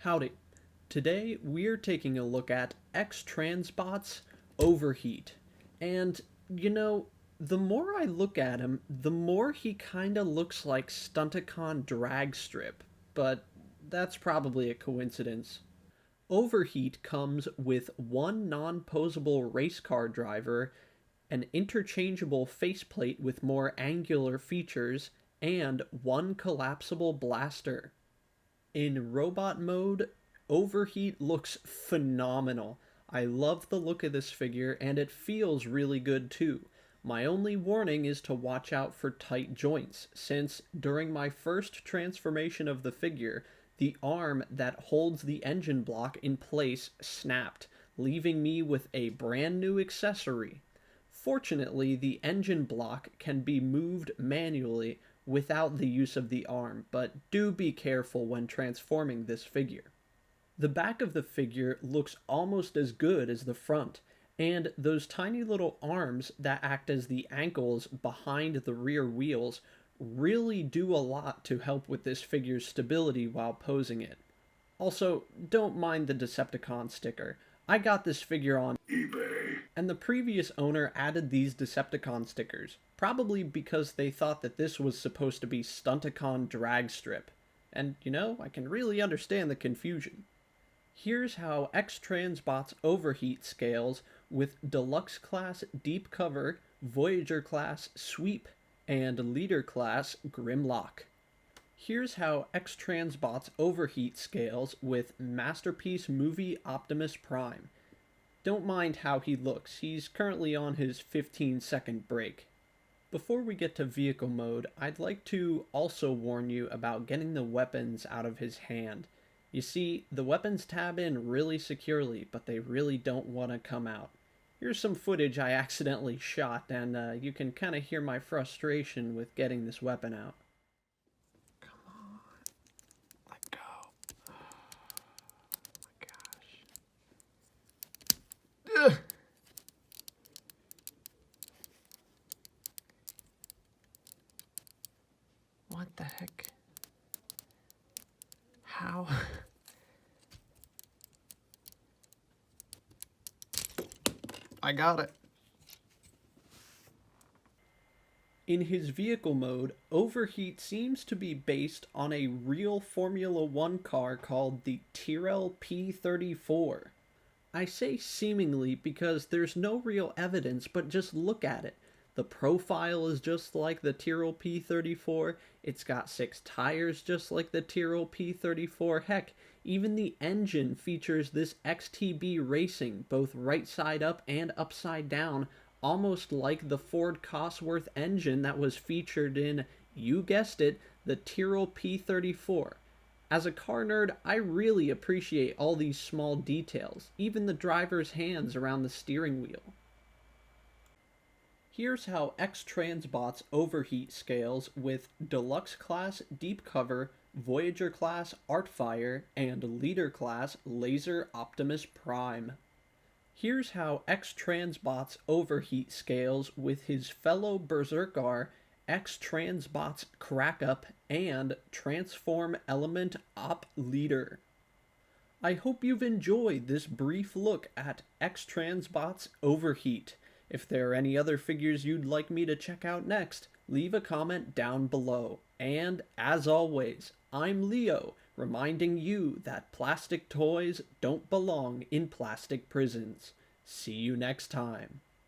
Howdy. Today we're taking a look at X-Transbots Overheat. And, you know, the more I look at him, the more he kinda looks like Stunticon drag strip. But that's probably a coincidence. Overheat comes with one non-posable race car driver, an interchangeable faceplate with more angular features, and one collapsible blaster. In robot mode, Overheat looks phenomenal. I love the look of this figure, and it feels really good too. My only warning is to watch out for tight joints, since during my first transformation of the figure, the arm that holds the engine block in place snapped, leaving me with a brand new accessory. Fortunately, the engine block can be moved manually without the use of the arm, but do be careful when transforming this figure. The back of the figure looks almost as good as the front, and those tiny little arms that act as the ankles behind the rear wheels really do a lot to help with this figure's stability while posing it. Also, don't mind the Decepticon sticker. I got this figure on eBay, and the previous owner added these Decepticon stickers, probably because they thought that this was supposed to be Stunticon drag strip. And, I can really understand the confusion. Here's how X-Transbots Overheat scales with Deluxe Class Deep Cover, Voyager Class Sweep, and Leader Class Grimlock. Here's how X-Transbots Overheat scales with Masterpiece Movie Optimus Prime. Don't mind how he looks, he's currently on his 15-second break. Before we get to vehicle mode, I'd like to also warn you about getting the weapons out of his hand. You see, the weapons tab in really securely, but they really don't want to come out. Here's some footage I accidentally shot, and you can kind of hear my frustration with getting this weapon out. Ugh. What the heck? How? I got it. In his vehicle mode, Overheat seems to be based on a real Formula One car called the Tyrrell P34. I say seemingly because there's no real evidence, but just look at it. The profile is just like the Tyrrell P34, it's got 6 tires just like the Tyrrell P34, heck, even the engine features this XTB Racing, both right side up and upside down, almost like the Ford Cosworth engine that was featured in, you guessed it, the Tyrrell P34. As a car nerd, I really appreciate all these small details, even the driver's hands around the steering wheel. Here's how X-Transbots Overheat scales with Deluxe Class Deep Cover, Voyager Class Artfire, and Leader Class Laser Optimus Prime. Here's how X-Transbots Overheat scales with his fellow Berserkar X-Transbots Crackup and Transform Element Op Leader. I hope you've enjoyed this brief look at X-Transbots Overheat. If there are any other figures you'd like me to check out next, leave a comment down below. And, as always, I'm Leo, reminding you that plastic toys don't belong in plastic prisons. See you next time.